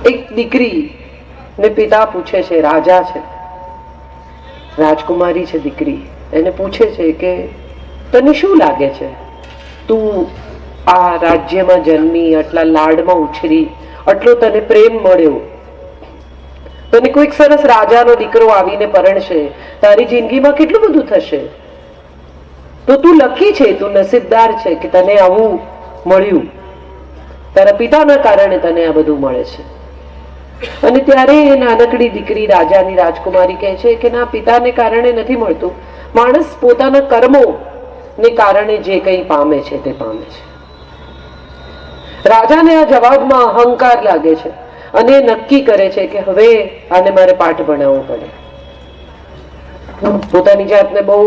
એક દીકરી ને પિતા પૂછે છે, રાજા છે, રાજકુમારી છે દીકરી, એને પૂછે છે કે તને શું લાગે છે, તું આ રાજ્યમાં જન્મી, આટલા લાડમાં ઉછરી, આટલો તને પ્રેમ મળ્યો, તને કોઈક સરસ રાજાનો દીકરો આવીને પરણશે, તારી જિંદગીમાં કેટલું બધું થશે, તો તું લકી છે, તું નસીબદાર છે કે તને આવું મળ્યું, તારા પિતાના કારણે તને આ બધું મળે છે. અને ત્યારે એ નાનકડી દીકરી રાજાની રાજકુમારી કહે છે કે ના, પિતાને કારણે નથી મળતું, માણસ પોતાના કર્મો ને કારણે જે કંઈ પામે છે તે પામે છે. રાજાને આ જવાબમાં અહંકાર લાગે છે અને નક્કી કરે છે કે હવે આને મારે પાઠ ભણાવવો પડે. પોતાની જાતને બહુ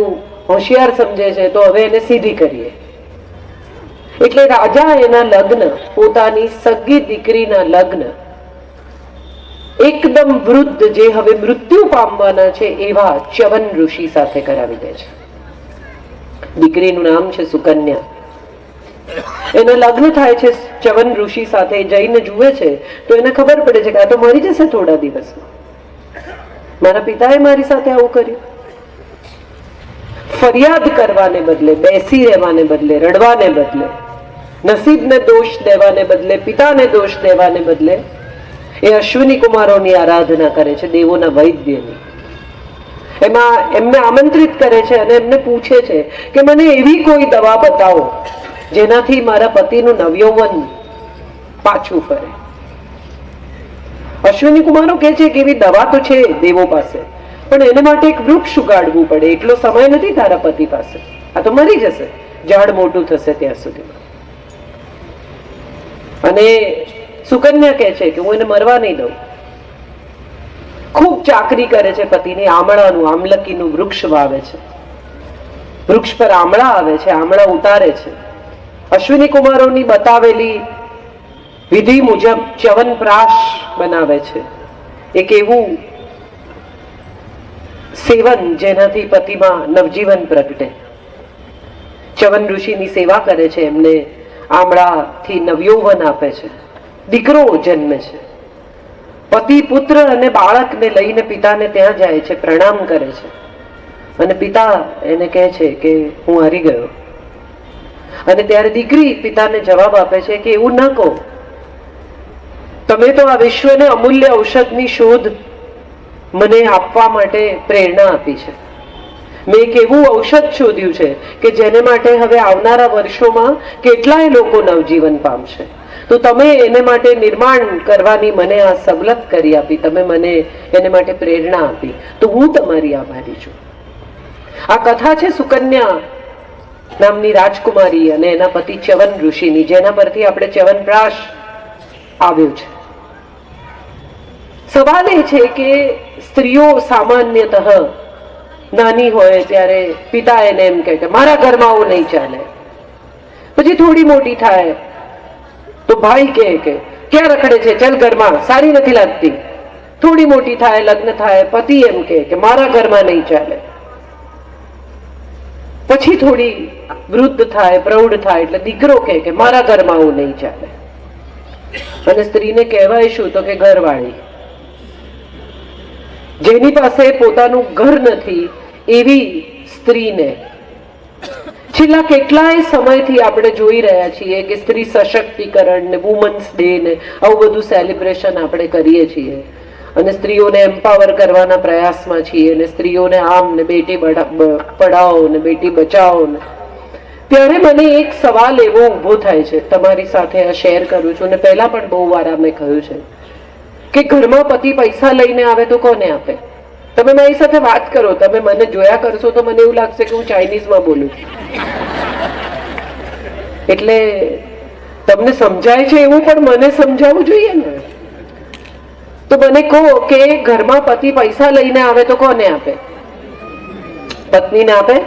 હોશિયાર સમજે છે, તો હવે એને સીધી કરીએ. એટલે રાજા એના લગ્ન, પોતાની સગી દીકરીના લગ્ન એકદમ વૃદ્ધ, જે હવે મૃત્યુ પામવાના છે એવા ચ્યવન ઋષિ સાથે કરાવી દે છે. દીકરીનું નામ છે સુકન્યા. એના લગ્ન થાય છે ચ્યવન ઋષિ સાથે. જઈને જુએ છે તો એને ખબર પડે છે કે આ તો મરી જશે થોડા દિવસમાં. મારા પિતાએ મારી સાથે આવું કર્યું. ફરિયાદ કરવાને બદલે, બેસી રહેવાને બદલે, રડવાને બદલે, નસીબને દોષ દેવાને બદલે, પિતાને દોષ દેવાને બદલે એ અશ્વિની કુમારોની આરાધના કરે છે, દેવોના વૈદ્યની. એમાં એમને આમંત્રિત કરે છે અને એમને પૂછે છે કે મને એવી કોઈ દવા બતાવો જેનાથી મારા પતિનું નવયૌવન પાછું ફરે. અશ્વિની કુમારો કહે છે કે એવી દવા તો છે દેવો પાસે, પણ એને માટે એક વૃક્ષ ઉગાડવું પડે, એટલો સમય નથી તારા પતિ પાસે, આ તો મરી જશે, ઝાડ મોટું થશે ત્યાં સુધીમાં. અને સુકન્યા કહે છે કે હું એને મરવા નહીં દઉં. ખૂબ ચાકરી કરે છે પતિની. આમળાનું, આમલકીનું વૃક્ષ વાવે છે. વૃક્ષ પર આમળા આવે છે, આમળા ઉતારે છે. અશ્વિની કુમારોની બતાવેલી વિધિ મુજબ ચ્યવનપ્રાશ બનાવે છે, એક એવું સેવન જેનાથી પતિમાં નવજીવન પ્રગટે. ચ્યવન ઋષિની સેવા કરે છે, એમને આમળાથી નવયૌવન આપે છે, દીકરો જન્મે છે. પતિ, પુત્ર અને બાળકને લઈને પિતાને ત્યાં જાય છે, પ્રણામ કરે છે અને પિતા એને કહે છે કે હું હારી ગયો. અને ત્યારે દીકરી પિતાને જવાબ આપે છે કે એવું ન કહો, તમે તો આ વિશ્વને અમૂલ્ય ઔષધની શોધ મને આપવા માટે પ્રેરણા આપી છે. મેં એક એવું ઔષધ શોધ્યું છે કે જેને માટે હવે આવનારા વર્ષોમાં કેટલાય લોકો નવજીવન પામશે. તો તમે એને માટે નિર્માણ કરવાની મને આ સવલત કરી આપી, તમે મને એને માટે પ્રેરણા આપી, તો હું તમારી આભારી છું. આ કથા છે સુકન્યા નામની રાજકુમારી અને એના પતિ ચ્યવન ઋષિની, જેના પરથી આપણે ચ્યવનપ્રાશ આવ્યું છે. સવાલ એ છે કે સ્ત્રીઓ સામાન્યતઃ નાની હોય ત્યારે પિતા એને એમ કહે કે મારા ઘરમાં આવું નહીં ચાલે. પછી થોડી મોટી થાય તો ભાઈ કહે કે ક્યાં રખડે છે, ચલ ઘરમાં, સારી નથી લાગતી. થોડી મોટી થાય, લગ્ન થાય, પતિ એમ કહે કે મારા ઘરમાં નહીં ચાલે. પછી થોડી વૃદ્ધ થાય, પ્રૌઢ થાય એટલે દીકરો કહે કે મારા ઘરમાં આવું નહીં ચાલે. અને સ્ત્રીને કહેવાય શું, તો કે ઘરવાળી. જેની પાસે પોતાનું ઘર નથી એવી સ્ત્રીને છેલ્લા કેટલાય સમયથી આપણે જોઈ રહ્યા છીએ કે સ્ત્રી સશક્તિકરણ ને વુમન્સ ડે ને આવું બધું સેલિબ્રેશન આપણે કરીએ છીએ અને સ્ત્રીઓને એમ્પાવર કરવાના પ્રયાસમાં છીએ અને સ્ત્રીઓને આમ ને બેટી પઢાઓ ને બેટી બચાવો ને. ત્યારે મને એક સવાલ એવો ઊભો થાય છે, તમારી સાથે આ શેર કરું છું અને પહેલા પણ બહુ વાર મેં કહ્યું છે કે ઘરમાં પતિ પૈસા લઈને આવે તો કોને આપે? તમે મારી સાથે વાત કરો, તમે મને જોયા કરશો તો મને એવું લાગશે કે હું ચાઇનીઝમાં બોલું છું. એટલે તમને સમજાય છે એવું પણ મને સમજાવવું જોઈએ ને. તો મને કહો કે ઘરમાં પતિ પૈસા લઈને આવે તો કોને આપે? પત્નીને આપે.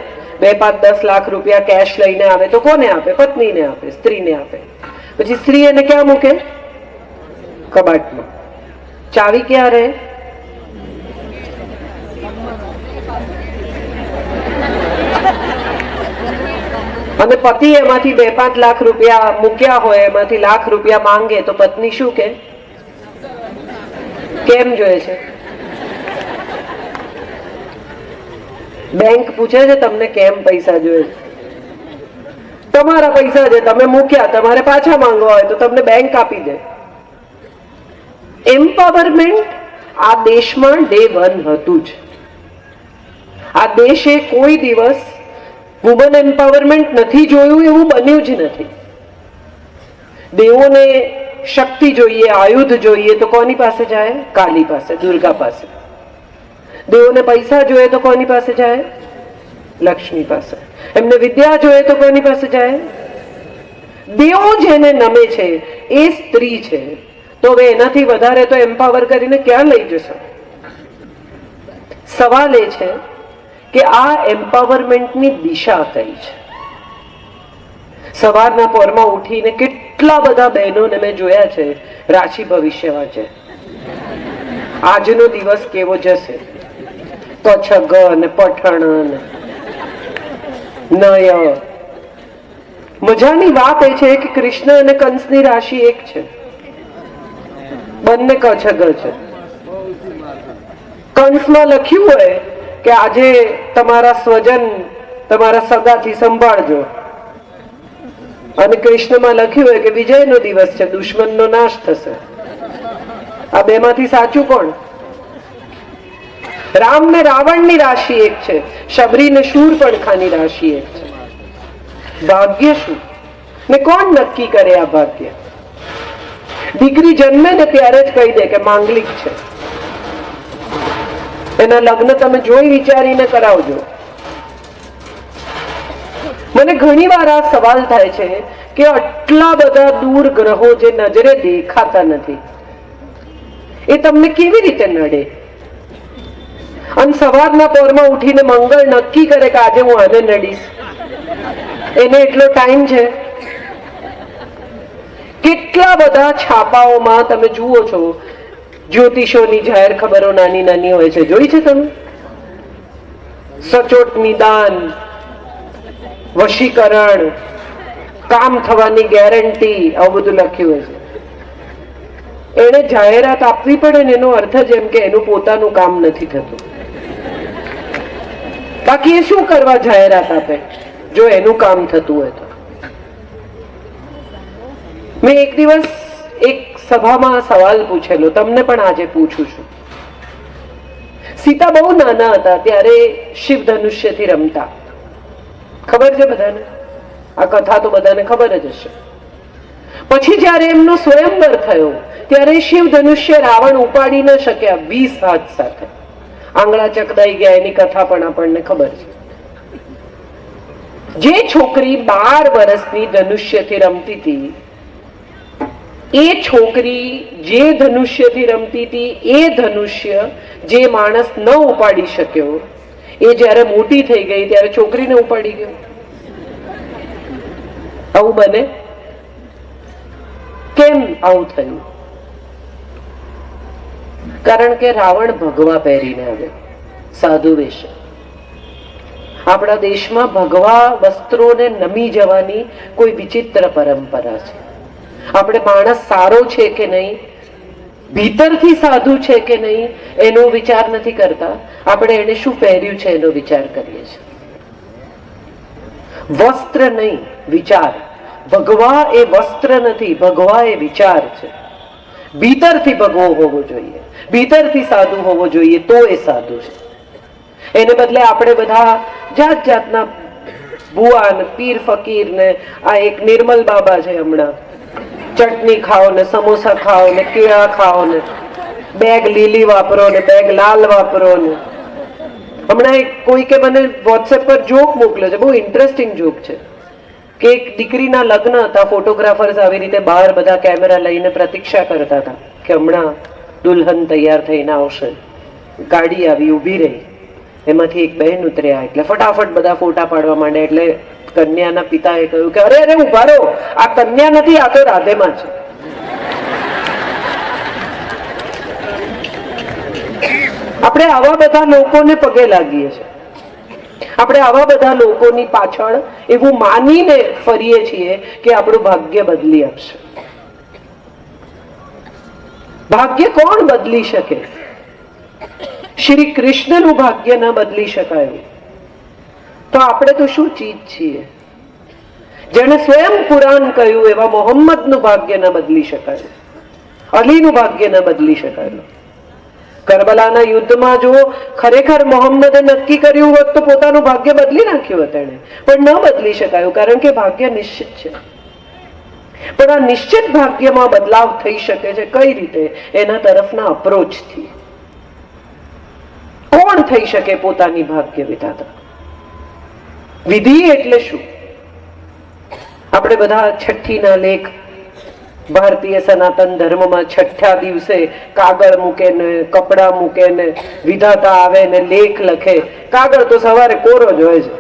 2-5-10 લાખ રૂપિયા કેશ લઈને આવે તો કોને આપે? પત્નીને આપે, સ્ત્રીને આપે. પછી સ્ત્રી એને ક્યાં મૂકે? કબાટમાં. ચાવી ક્યાં રહે? અને પતિ એમાંથી 2-5 લાખ રૂપિયા મૂક્યા હોય, એમાંથી લાખ રૂપિયા માંગે તો પત્ની શું કે? કેમ જોઈએ છે? બેંક પૂછે છે તમને કેમ પૈસા જોઈએ છે? તમારા પૈસા છે, તમે મૂક્યા, તમારે પાછા માંગવા હોય તો તમને બેંક આપી દે. એમ્પાવરમેન્ટ આ દેશમાં ડે 1 હતું જ. આ દેશે કોઈ દિવસ વુમન એમ્પાવરમેન્ટ નથી જોયું, એવું બન્યું જ નથી. દેવોને શક્તિ જોઈએ, આયુધ જોઈએ તો કોની પાસે જાય? કાલી પાસે, દુર્ગા પાસે. દેવોને પૈસા જોઈએ તો કોની પાસે જાય? લક્ષ્મી પાસે. એમને વિદ્યા જોઈએ તો કોની પાસે જાય? દેવો જેને નમે છે એ સ્ત્રી છે. તો હવે એનાથી વધારે તો એમ્પાવર કરીને ક્યાં લઈ જશો? સવાલ એ છે કે આ એમ્પાવરમેન્ટની દિશા કઈ છે? સવારના પોરમાં ઉઠીને કેટલા બધા બહેનોને મેં જોયા છે રાશિ ભવિષ્ય વાંચે. આજનો દિવસ કેવો જશે? પછગ ને પઠણ નય. મજાની વાત એ છે કે કૃષ્ણ અને કંસની રાશિ એક છે, બંને કચ્છગ છે. કંસમાં લખ્યું હોય કે આજે તમારા સ્વજન તમારા સગાથી સંભાળજો, અને કૃષ્ણમાં લખ્યું હોય કે વિજયનો દિવસ છે, દુશ્મનનો નાશ થશે. આ બેમાંથી સાચું કોણ? રામ ને રાવણની રાશિ એક છે, શબરી ને શૂરપણખાની રાશિ એક છે. ભાગ્ય શું ને કોણ નક્કી કરે આ ભાગ્ય? દીકરી જન્મે ને ત્યારે જ કહી દે કે માંગલિક છે. એના લગ્ન તમે જોઈ વિચારીને કરાવજો. મને ઘણી વાર આ સવાલ થાય છે કે આટલા બધા દૂર ગ્રહો જે નજરે દેખાતા નથી એ તમને કેવી રીતે નડે? અને સવારના પોરમાં ઉઠીને મંગળ નક્કી કરે કે આજે હું આને નડીશ. એને એટલો ટાઈમ છે? કેટલા બધા છાપાઓમાં તમે જુઓ છો જ્યોતિષોની જાહેર ખબરો નાની નાની હોય છે, જોઈ છે તમે? સચોટ નિદાન, વશીકરણ, કામ થવાની ગેરંટી, આવું બધું લખ્યું હોય છે. એને જાહેરાત આપવી પડે ને એનો અર્થ જ એમ કે એનું પોતાનું કામ નથી થતું. બાકી એ શું કરવા જાહેરાત આપે જો એનું કામ થતું હોય તો? મેં એક દિવસ એક સભામાં સવાલ પૂછેલો, તમને પણ આજે પૂછું છું. સીતા બહુ નાના હતા ત્યારે શિવ ધનુષ્યથી રમતા. ખબર છે બધાને? આ કથા તો બધાને ખબર જ હશે. પછી જયારે એમનો સ્વયંવર થયો ત્યારે શિવ ધનુષ્ય રાવણ ઉપાડી ન શક્યા 20 હાથ સાથે. આંગળા ચકદાઈ ગયા એની કથા પણ આપણને ખબર છે. જે છોકરી 12 વર્ષની ધનુષ્યથી રમતી હતી, એ છોકરી જે ધનુષ્યથી રમતી હતી એ ધનુષ્ય જે માણસ ન ઉપાડી શક્યો એ જયારે મોટી થઈ ગઈ ત્યારે છોકરીને ઉપાડી ગયો. આવું બને? કેમ આવું થયું? કારણ કે રાવણ ભગવા પહેરીને આવ્યો, સાધુ વેશે. આપણા દેશમાં ભગવા વસ્ત્રોને નમી જવાની કોઈ વિચિત્ર પરંપરા છે. આપણે માણસ સારો છે કે નહીં, ભીતરથી સાધુ છે કે નહીં એનો વિચાર નથી કરતા, આપણે એને શું પહેર્યું છે એનો વિચાર કરીએ છીએ. વસ્ત્ર નહીં, વિચાર. ભગવા એ વસ્ત્ર નથી, ભગવા એ વિચાર છે. ભીતરથી ભગવો હોવો જોઈએ, ભીતરથી સાધુ હોવો જોઈએ, તો એ સાધુ છે. એને બદલે આપણે બધા જાત જાતના ભુવા ને પીર ફકીર ને આ એક નિર્મલ બાબા છે, હમણાં ચટણી ખાઓ ને સમોસા ખાઓ ને કેળા ખાઓ ને બેગ લીલી વાપરો ને બેગ લાલ વાપરો ને. હમણાં એક કોઈ કે મને વોટ્સએપ પર જોક મોકલ્યો છે, બહુ ઇન્ટરેસ્ટિંગ જોક છે કે એક દીકરીના લગ્ન હતા, ફોટોગ્રાફર્સ આવી રીતે બહાર બધા કેમેરા લઈને પ્રતીક્ષા કરતા હતા કે હમણાં દુલ્હન તૈયાર થઈને આવશે. ગાડી આવી, ઊભી રહી, એમાંથી એક બહેન ઉતર્યા એટલે ફટાફટ બધા ફોટા પાડવા માંડ્યા. એટલે કન્યાના પિતાએ કહ્યું કે અરે અરે ઉભા રહો, આ કન્યા નથી, આ તો રાધેમાં છે. આપણે આવા બધા લોકોને પગે લાગીએ છીએ, આપણે આવા બધા લોકોની પાછળ એવું માનીને ફરીએ છીએ કે આપણું ભાગ્ય બદલી આપશે. ભાગ્ય કોણ બદલી શકે? શ્રી કૃષ્ણનું ભાગ્ય ન બદલી શકાયું તો આપણે તો શું ચીજ છીએ? જેને સ્વયં કુરાન કહ્યું એવા મોહમ્મદનું ભાગ્ય ન બદલી શકાયું, અલીનું ભાગ્ય ન બદલી શકાયું. કરબલાના યુદ્ધમાં જો ખરેખર મોહમ્મદે નક્કી કર્યું હોત તો પોતાનું ભાગ્ય બદલી નાખ્યું હોત એણે, પણ ન બદલી શકાયું કારણ કે ભાગ્ય નિશ્ચિત છે. પણ આ નિશ્ચિત ભાગ્યમાં બદલાવ થઈ શકે છે કઈ રીતે? એના તરફના અપ્રોચથી. કોણ થઈ શકે પોતાની ભાગ્ય વિધાતા? વિધિ એટલે શું? આપણે બધા છઠ્ઠીના લેખ ભારતીય સનાતન ધર્મમાં છઠ્ઠા દિવસે કાગળ મૂકે ને કપડા મૂકે ને વિધાતા આવે ને લેખ લખે. કાગળ તો સવારે કોરો જ હોય છે,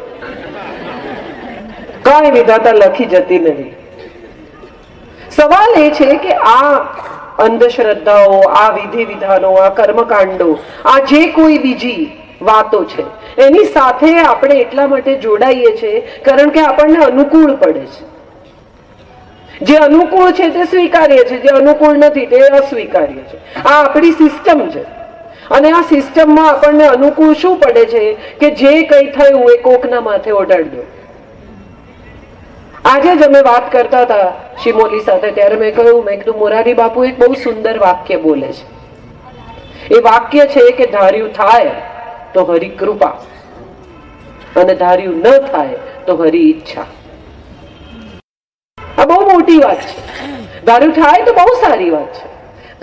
કઈ વિધાતા લખી જતી નથી. સવાલ એ છે કે આ અંધશ્રદ્ધાઓ, આ વિધિ વિધાનો, આ કર્મકાંડો, આ જે કોઈ બીજી વાતો છે એની સાથે આપણે એટલા માટે જોડાઈએ છીએ કારણ કે આપણને અનુકૂળ પડે છે. જે અનુકૂળ છે તે સ્વીકાર્ય છે, જે અનુકૂળ નથી તે અસ્વીકાર્ય છે. આ આપણી સિસ્ટમ છે. અને આ સિસ્ટમમાં આપણને અનુકૂળ શું પડે છે કે જે કંઈ થયું એ કોકના માથે ઓઢાડી દો. આજે જ અમે વાત કરતા હતા શિમોલી સાથે, ત્યારે મેં કીધું મોરારી બાપુ એક બહુ સુંદર વાક્ય બોલે છે. એ વાક્ય છે કે ધાર્યું થાય તો હરી કૃપા અને ધાર્યું ન થાય તો હરી ઈચ્છા. આ બહુ મોટી વાત છે. ધાર્યું થાય તો બહુ સારી વાત છે.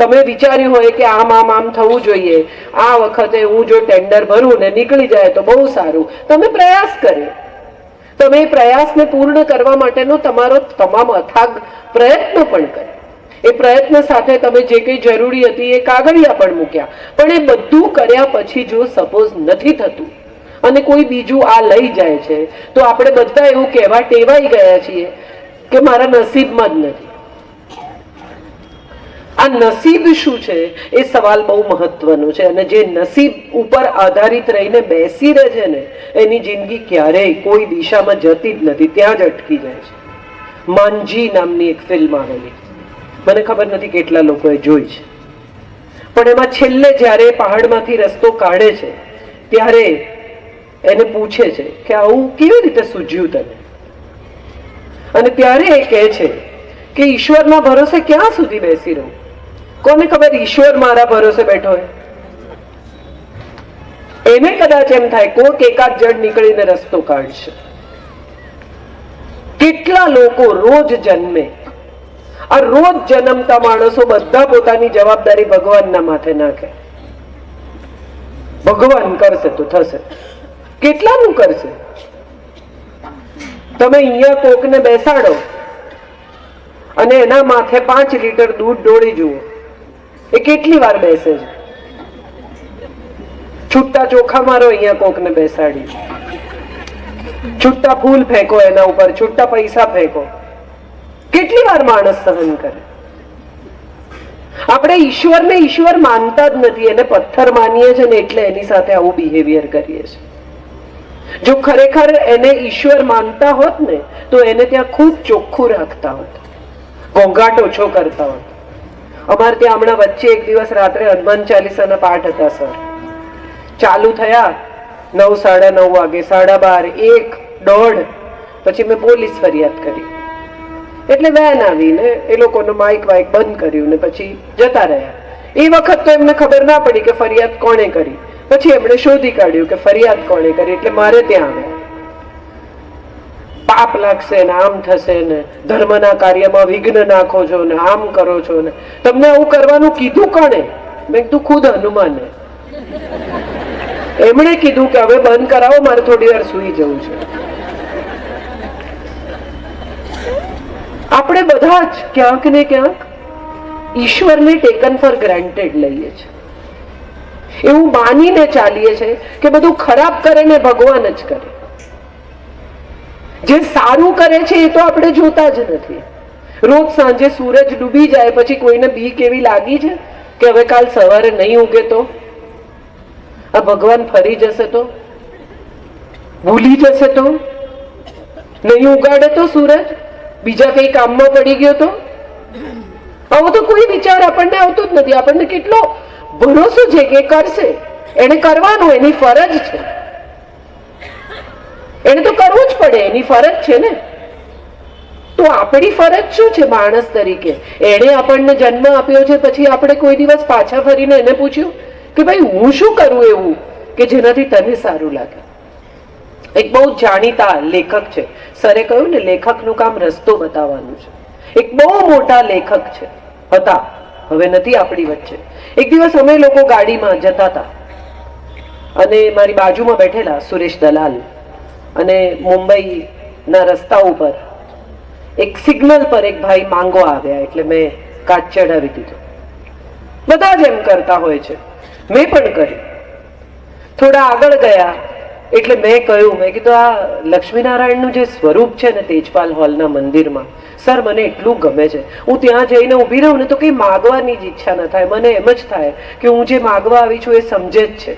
તમે વિચાર્યું હોય કે આમ આમ આમ થવું જોઈએ, આ વખતે હું જો ટેન્ડર ભરું ને નીકળી જાય તો બહુ સારું. તમે પ્રયાસ કર્યો, તમે એ પ્રયાસને પૂર્ણ કરવા માટેનો તમારો તમામ અથાગ પ્રયત્ન પણ કર્યો. એ પ્રયત્ન સાથે તમે જે કંઈ જરૂરી હતી એ કાગળિયા પણ મૂક્યા. પણ એ બધું કર્યા પછી જો સપોઝ નથી થતું અને કોઈ બીજું આ લઈ જાય છે તો આપણે બધા એવું કહેવા ટેવાઈ ગયા છીએ કે મારા નસીબમાં જ નથી. આ નસીબ શું છે એ સવાલ બહુ મહત્વનો છે. અને જે નસીબ ઉપર આધારિત રહીને બેસી રહે છે ને એની જિંદગી ક્યારેય કોઈ દિશામાં જતી જ નથી, ત્યાં જ અટકી જાય છે. માંજી નામની એક ફિલ્મ આવેલી, મને ખબર નથી કેટલા લોકોએ જોઈ છે, પણ એમાં છેલ્લે જ્યારે પહાડમાંથી રસ્તો કાઢે છે ત્યારે એને પૂછે છે કે આવું કેવી રીતે સૂઝ્યું તને? અને ત્યારે એ કહે છે કે ઈશ્વરના ભરોસે ક્યાં સુધી બેસી રહું? કોને ખબર ઈશ્વર મારા ભરોસે બેઠો હોય? એને કદાચ એમ થાય કોઈક એકાદ જણ નીકળીને રસ્તો કાઢશે. કેટલા લોકો રોજ જન્મે, આ રોજ જન્મતા માણસો બધા પોતાની જવાબદારી ભગવાનના માથે નાખે. ભગવાન કરશે તો થશે. કેટલાનું કરશે? તમે અહીંયા કોકને બેસાડો અને એના માથે 5 લીટર દૂધ ઢોળી જુઓ, એ કેટલી વાર બેસે છે? છૂટા ચોખા મારો અહીંયા કોકને બેસાડી, છૂટા ફૂલ ફેંકો એના ઉપર, છૂટા પૈસા ફેંકો, કેટલી વાર માણસ સહન કરે? આપણે ઈશ્વરને ઈશ્વર માનતા જ નથી, એને પથ્થર માનીએ છીએ ને એટલે એની સાથે આવું બિહેવિયર કરીએ છીએ. જો ખરેખર એને ઈશ્વર માનતા હોત ને તો એને ત્યાં ખૂબ ચોખ્ખું રાખતા હોત, ઘોંઘાટ ઓછો કરતા હોત. અમારે ત્યાં હમણાં વચ્ચે એક દિવસ રાત્રે હનુમાન ચાલીસાના પાઠ હતા સર, ચાલુ થયા 9, 9:30 વાગે, 12:30, 1, 1:30, પછી મેં પોલીસ ફરિયાદ કરી. એટલે વેન આવીને એ લોકોનો માઇક વાઇક બંધ કર્યું ને પછી જતા રહ્યા. એ વખત તો એમને ખબર ના પડી કે ફરિયાદ કોણે કરી. પછી એમણે શોધી કાઢ્યું કે ફરિયાદ કોણે કરી, એટલે મારે ત્યાં આવ્યા. પાપ લાગશે ને આમ થશે ને ધર્મના કાર્યમાં વિઘ્ન નાખો છો ને આમ કરો છો ને, તમને આવું કરવાનું કીધું કોણે? મેં કીધું ખુદ હનુમાને. એમણે કીધું કે હવે બંધ કરાવો, મારે થોડી વાર સૂઈ જવું છે. આપણે બધા જ ક્યાંક ને ક્યાંક ઈશ્વરને ટેકન ફોર ગ્રાન્ટેડ લઈએ છીએ. એવું માનીને ચાલીએ છીએ કે બધું ખરાબ કરે ને ભગવાન જ કરે. જે સારું કરે છે એ તો આપણે જોતા જ નથી. રોજ સાંજે સૂરજ ડૂબી જાય પછી કોઈને બીક એવી લાગી છે કે હવે કાલ સવારે નહીં ઉગે તો, આ ભગવાન ફરી જશે તો, ભૂલી જશે તો, નહીં ઉગાડે તો સૂરજ બીજા કઈ કામમાં પડી ગયો તો? આવો તો કોઈ વિચાર આપણને આવતો જ નથી. આપણને કેટલો ભરોસો છે કે કરશે, એને કરવાનું, એની ફરજ છે, એને તો કરવું જ પડે, એની ફરજ છે ને. તો આપણી ફરજ શું છે માણસ તરીકે? એણે આપણને જન્મ આપ્યો છે, પછી આપણે કોઈ દિવસ પાછા ફરીને એને પૂછ્યું કે ભાઈ હું શું કરું એવું કે જેનાથી તને સારું લાગે? એક બહુ જાણીતા લેખક છે, સરે કહ્યું ને લેખકનું કામ રસ્તો બતાવવાનું છે. એક બહુ મોટા લેખક છે, હતા, હવે નથી આપણી વચ્ચે. એક દિવસ અમે લોકો ગાડીમાં જતા હતા અને મારી બાજુમાં બેઠેલા સુરેશ દલાલ, અને મુંબઈના રસ્તા ઉપર એક સિગ્નલ પર એક ભાઈ માંગવા આવ્યા, એટલે મેં કાચ ચડાવી દીધો. બધા જ એમ કરતા હોય છે, મેં પણ કર્યું. થોડા આગળ ગયા એટલે મેં કહ્યું, મેં કીધું આ લક્ષ્મીનારાયણનું જે સ્વરૂપ છે ને તેજપાલ હોલના મંદિરમાં, સર મને એટલું ગમે છે, હું ત્યાં જઈને ઊભી રહું ને તો કંઈ માગવાની જ ઈચ્છા ન થાય, મને એમ જ થાય કે હું જે માગવા આવી છું એ સમજે જ છે.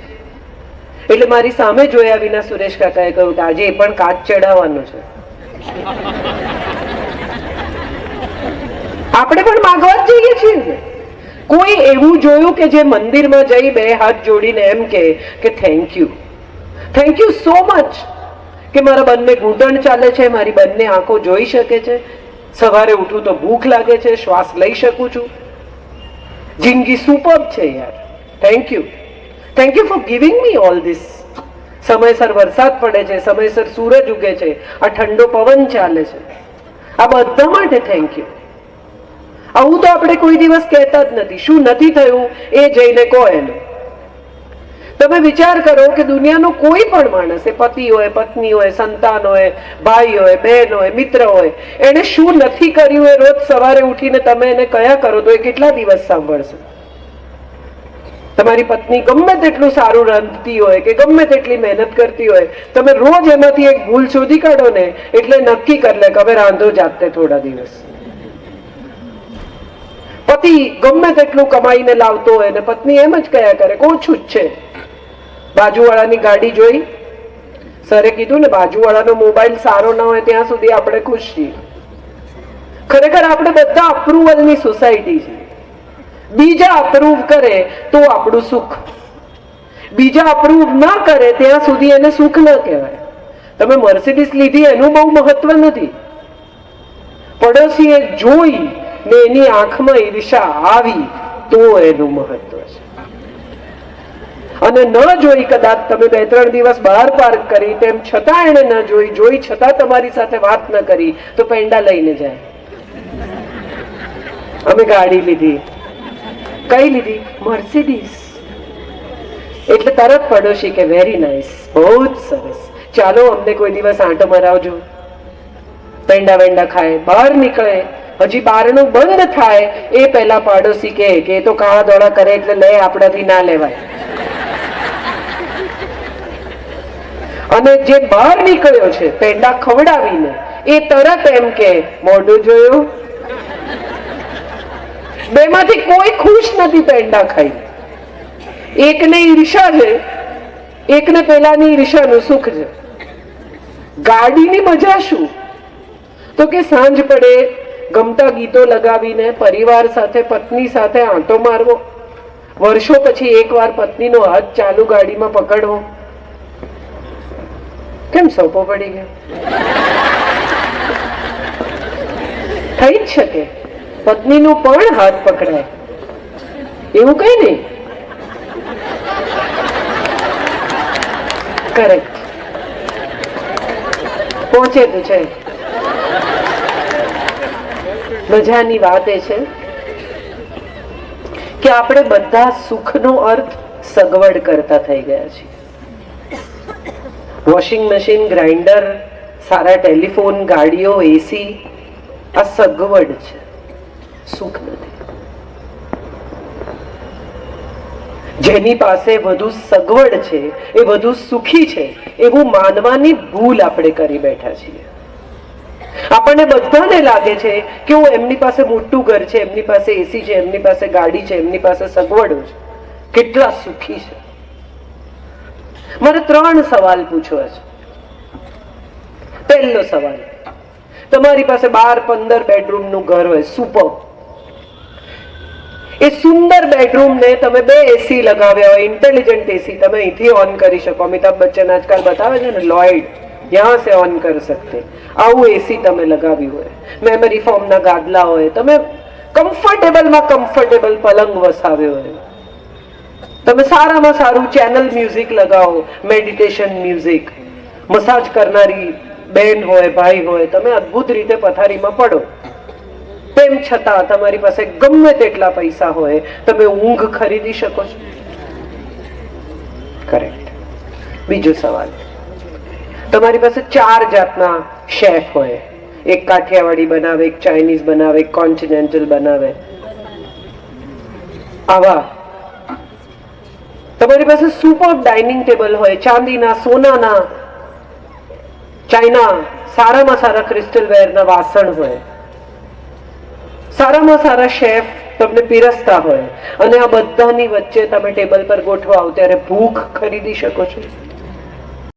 એટલે મારી સામે જોયા વિના સુરેશ કાકાએ કહ્યું કે આજે એ પણ કાચ ચડાવવાનું છે. આપણે પણ માગવા જ જઈએ છીએ ને. કોઈ એવું જોયું કે જે મંદિરમાં જઈ બે હાથ જોડીને એમ કે thank you, thank you so much કે મારા બંને ઘૂંટણ ચાલે છે, મારી બંને આંખો જોઈ શકે છે, સવારે ઉઠું તો ભૂખ લાગે છે, શ્વાસ લઈ શકું છું, જિંદગી સુપર્બ છે યાર, thank you, thank you for giving me all this. સમયસર વરસાદ પડે છે, સમયસર સૂરજ ઉગે છે, આ ઠંડો પવન ચાલે છે, આ બધા માટે થેન્ક યુ. આવું તો આપણે કોઈ દિવસ કહેતા જ નથી. શું નથી થયું એ જઈને કહો એને. તમે વિચાર કરો કે દુનિયાનો કોઈ પણ માણસ, એ પતિ હોય, પત્ની હોય, સંતાન હોય, ભાઈ હોય, બહેન હોય, મિત્ર હોય, એને શું નથી કર્યું એ રોજ સવારે ઉઠીને તમે એને કયા કરો તો એ કેટલા દિવસ સાંભળશે? તમારી પત્ની ગમે તેટલું સારું રાંધતી હોય કે ગમે તેટલી મહેનત કરતી હોય, તમે રોજ એમાંથી એક ભૂલ શોધી કાઢો ને એટલે નક્કી કરી લે કે હવે રાંધો જાતે થોડા દિવસ. પતિ ગમે તેટલું કમાઈને લાવતો હોય ને પત્ની એમ જ કયા કરે કે ઓછું જ છે. બાજુવાળાની ગાડી જોઈ, સરે કીધું ને બાજુવાળાનો મોબાઈલ સારો ના હોય ત્યાં સુધી આપણે ખુશ છીએ. ખરેખર આપણે બધા અપ્રુવલની સોસાયટી છે. બીજા અપ્રૂવ કરે તો આપણું સુખ, બીજા અપ્રૂવ ના કરે ત્યાં સુધી એને સુખ ન કહેવાય. તમે મર્સિડીઝ લીધી એનું બહુ મહત્વ નથી, પડોશીએ જોઈ ને એની આંખમાં ઈર્ષા આવી તો એનું મહત્વ છે. અને ન જોઈ, કદાચ તમે 2-3 દિવસ બહાર પાર્ક કરી તેમ છતાં એને ન જોઈ, જોઈ છતાં તમારી સાથે વાત ન કરી તો પેંડા લઈને જાય. અમે ગાડી લીધી, કઈ લીધી? મર્સિડીઝ. એટલે તરત પડોશી કે વેરી નાઇસ, બહુ જ સરસ, ચાલો અમને કોઈ દિવસ આંટો મરાવજો. પેંડા વેંડા ખાય, બહાર નીકળે, હજી બારણું બંધ થાય એ પહેલા પાડોશી કે એ તો કાળા ધોળા કરે એટલે લે, આપણાથી ના લેવાય. અને જે બહાર નીકળ્યો છે પેંડા ખવડાવીને એ તરત એમ કે મોઢું જોયું. બેમાંથી કોઈ ખુશ નથી પેંડા ખાઈ. એકને ઈર્ષા છે, એકને પેલાની ઈર્ષાનું સુખ છે. ગાડીની મજા શું? તો કે સાંજ પડે ગમતા ગીતો લગાવીને પરિવાર સાથે, પત્ની સાથે આંટો મારવો, વર્ષો પછી એકવાર પત્નીનો હાથ ચાલુ ગાડીમાં પકડવો. કેમ સોપો પડી ગયો? થઈ જ શકે, પત્નીનું પણ હાથ પકડાય, એવું કઈ નહીં. કરેક્ટ, પહોંચે તો છે. મજાની વાત એ છે કે આપણે બધા સુખનો અર્થ સગવડ કરતા થઈ ગયા છીએ. વોશિંગ મશીન, ગ્રાઇન્ડર, સારા ટેલિફોન, ગાડીઓ, એસી, આ સગવડ છે, સુખ નથી. જેની પાસે વધુ સગવડ છે એ વધુ સુખી છે એવું માનવાની ભૂલ આપણે કરી બેઠા છીએ. આપણને બધાને લાગે છે કે હું એમની પાસે મોટું ઘર છે, એમની પાસે એસી છે, એમની પાસે ગાડી છે, એમની પાસે સગવડો છે, કેટલા સુખી છે. મારે 3 સવાલ પૂછવા છે. પહેલો સવાલ, તમારી પાસે 12-15 બેડરૂમનું ઘર હોય, સુપર, એ સુંદર બેડરૂમને તમે 2 એસી લગાવ્યા હોય, ઇન્ટેલિજન્ટ એસી, તમે અહીંથી ઓન કરી શકો. અમિતાભ બચ્ચન આજકાલ બતાવે છે ને, લોઇડ, યહાં સે ઓન કરી सकते. આવું એસી તમે લગાવ્યું હોય, મેમરી ફોર્મના ગાદલા હોય, તમે કમ્ફર્ટેબલમાં કમ્ફર્ટેબલ પલંગ વસાવ્યો હોય, તમે સારામાં સારું ચેનલ મ્યુઝિક લગાવો, મેડિટેશન મ્યુઝિક, મસાજ કરનારી બેન હોય, ભાઈ હોય, તમે અદ્ભુત રીતે પથારીમાં પડો. તેમ છતાં તમારી પાસે ગમે તેટલા પૈસા હોય, તમે ઊંઘ ખરીદી શકો છો? કરેક્ટ. બીજો સવાલ, તમારી પાસે 4 જાતના શેફ હોય, એક કાઠિયાવાડી બનાવે, એક ચાઇનીઝ બનાવે, એક કોન્ટિનેન્ટલ બનાવે. આવા તમારી પાસે સુપર ડાઇનિંગ ટેબલ હોય, ચાંદીના, સોનાના, ચાઇના, સારામાં સારા ક્રિસ્ટલ વેરના વાસણ હોય, સારામાં સારા શેફ તમને પીરસતા હોય, અને આ બધાની વચ્ચે તમે ટેબલ પર ગોઠવાઓ ત્યારે ભૂખ ખરીદી શકો છો?